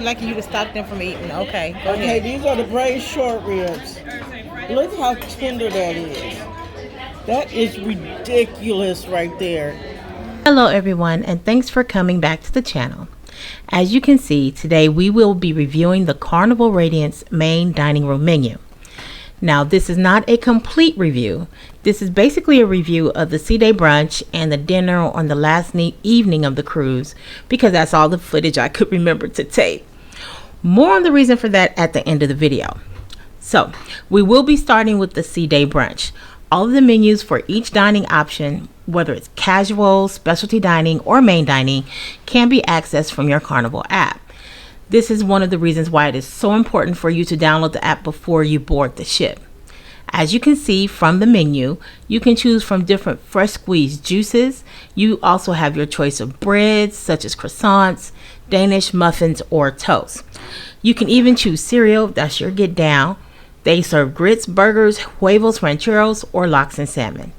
liking you to stop them from eating. Okay, go Okay, ahead. these are the braised short ribs. Look how tender that is. That is ridiculous right there. Hello everyone, and thanks for coming back to the channel. As you can see, today we will be reviewing the Carnival Radiance main dining room menu. Now, this is not a complete review. This is basically a review of the sea day brunch and the dinner on the last evening of the cruise, because that's all the footage I could remember to tape. More on the reason for that at the end of the video. So, we will be starting with the sea day brunch. All of the menus for each dining option, whether it's casual, specialty dining, or main dining, can be accessed from your Carnival app. This is one of the reasons why it is so important for you to download the app before you board the ship. As you can see from the menu, you can choose from different fresh squeezed juices. You also have your choice of breads such as croissants, Danish muffins, or toast. You can even choose cereal, that's your get down. They serve grits, burgers, huevos, rancheros, or lox and salmon.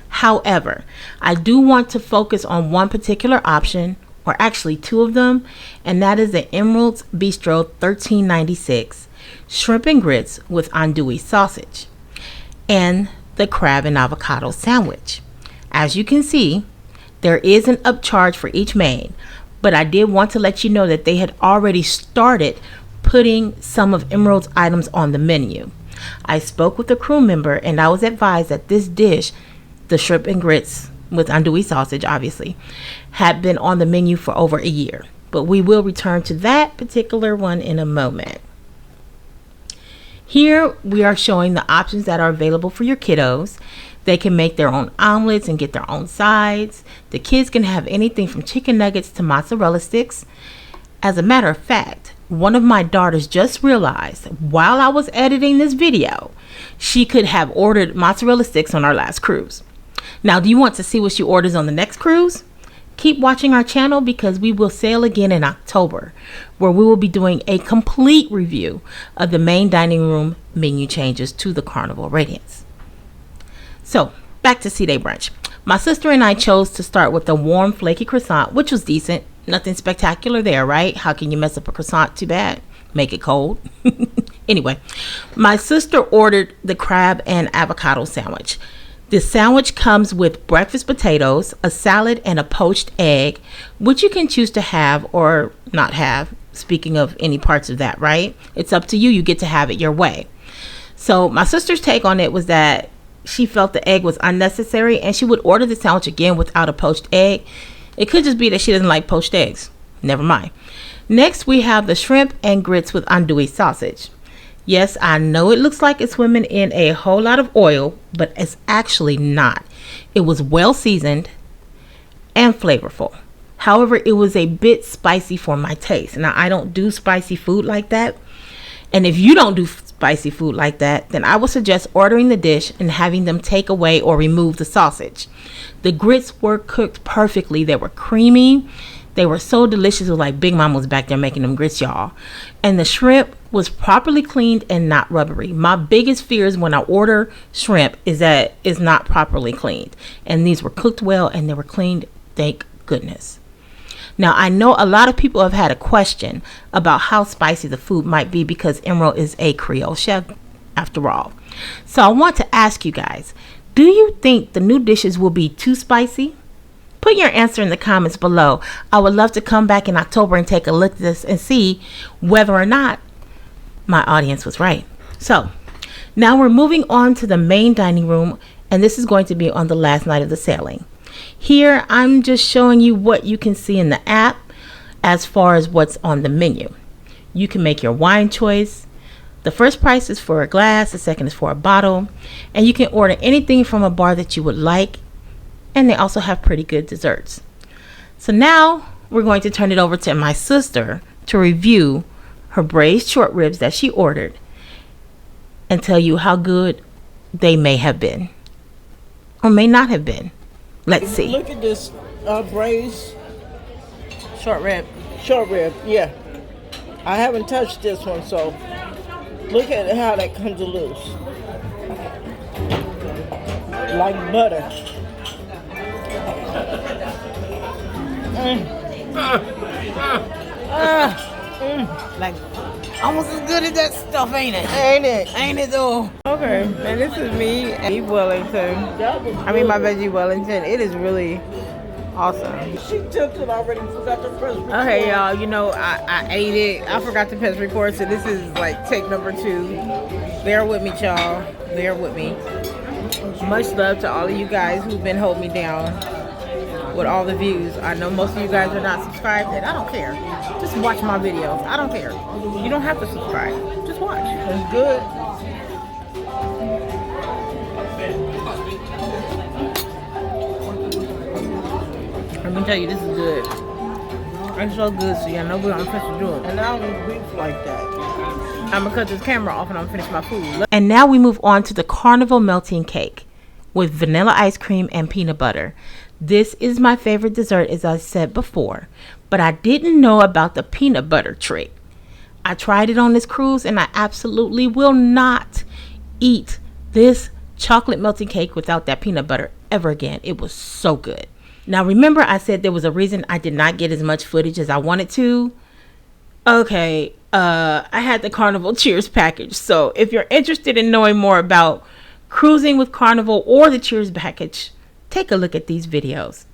However, I do want to focus on one particular option, or actually two of them, and that is the Emerald's Bistro $13.96 shrimp and grits with andouille sausage and the crab and avocado sandwich. As you can see, there is an upcharge for each main, but I did want to let you know that they had already started putting some of Emerald's items on the menu. I spoke with a crew member and I was advised that this dish, the shrimp and grits with andouille sausage obviously, had been on the menu for over a year, but we will return to that particular one in a moment. Here we are showing the options that are available for your kiddos. They can make their own omelets and get their own sides. The kids can have anything from chicken nuggets to mozzarella sticks. As a matter of fact, one of my daughters just realized while I was editing this video, she could have ordered mozzarella sticks on our last cruise. Now, do you want to see what she orders on the next cruise? Keep watching our channel because we will sail again in October, where we will be doing a complete review of the main dining room menu changes to the Carnival Radiance. So, back to sea day brunch. My sister and I chose to start with the warm flaky croissant, which was decent. Nothing spectacular there, right? How can you mess up a croissant? Too bad. Make it cold. Anyway, my sister ordered the crab and avocado sandwich. The sandwich comes with breakfast potatoes, a salad, and a poached egg, which you can choose to have or not have. Speaking of any parts of that, right? It's up to you. You get to have it your way. So my sister's take on it was that she felt the egg was unnecessary and she would order the sandwich again without a poached egg. It could just be that she doesn't like poached eggs. Never mind. Next, we have the shrimp and grits with andouille sausage. Yes, I know it looks like it's swimming in a whole lot of oil, but it's actually not. It was well seasoned and flavorful. However, it was a bit spicy for my taste. Now, I don't do spicy food like that. And if you don't do spicy food like that, then I would suggest ordering the dish and having them take away or remove the sausage. The grits were cooked perfectly. They were creamy. They were so delicious. It was like Big Mama was back there making them grits, y'all. And the shrimp was properly cleaned and not rubbery. My biggest fears when I order shrimp is that it's not properly cleaned. And these were cooked well and they were cleaned. Thank goodness. Now, I know a lot of people have had a question about how spicy the food might be because Emerald is a Creole chef after all. So I want to ask you guys, do you think the new dishes will be too spicy? Put your answer in the comments below. I would love to come back in October and take a look at this and see whether or not my audience was right. So now we're moving on to the main dining room, and this is going to be on the last night of the sailing. Here, I'm just showing you what you can see in the app as far as what's on the menu. You can make your wine choice. The first price is for a glass, the second is for a bottle, and you can order anything from a bar that you would like, and they also have pretty good desserts. So now we're going to turn it over to my sister to review her braised short ribs that she ordered and tell you how good they may have been or may not have been. Let's see. Look at this braised Short rib. short rib. Yeah. I haven't touched this one, so look at how that comes loose. Like butter. Like, almost as good as that stuff, ain't it? Ain't it? Ain't it though? Okay, and this is me and Veggie Wellington. I mean, my Veggie Wellington. It is really awesome. She took it already. Forgot to press record. Okay, y'all, you know, I ate it. I forgot to press record, so this is like take number 2. Bear with me, y'all. Bear with me. Much love to all of you guys who've been holding me down with all the views. I know most of you guys are not subscribed, and I don't care. Just watch my videos. I don't care. You don't have to subscribe. Just watch. It's good. I'm gonna tell you, this is good. It's so good, so y'all know we're gonna finish do it. And I don't eat beef like that. I'm gonna cut this camera off and I'm gonna finish my food. And now we move on to the Carnival melting cake with vanilla ice cream and peanut butter. This is my favorite dessert, as I said before, but I didn't know about the peanut butter trick. I tried it on this cruise and I absolutely will not eat this chocolate melting cake without that peanut butter ever again. It was so good. Now remember, I said there was a reason I did not get as much footage as I wanted to. Okay, I had the Carnival Cheers package. So if you're interested in knowing more about cruising with Carnival or the Cheers package, take a look at these videos.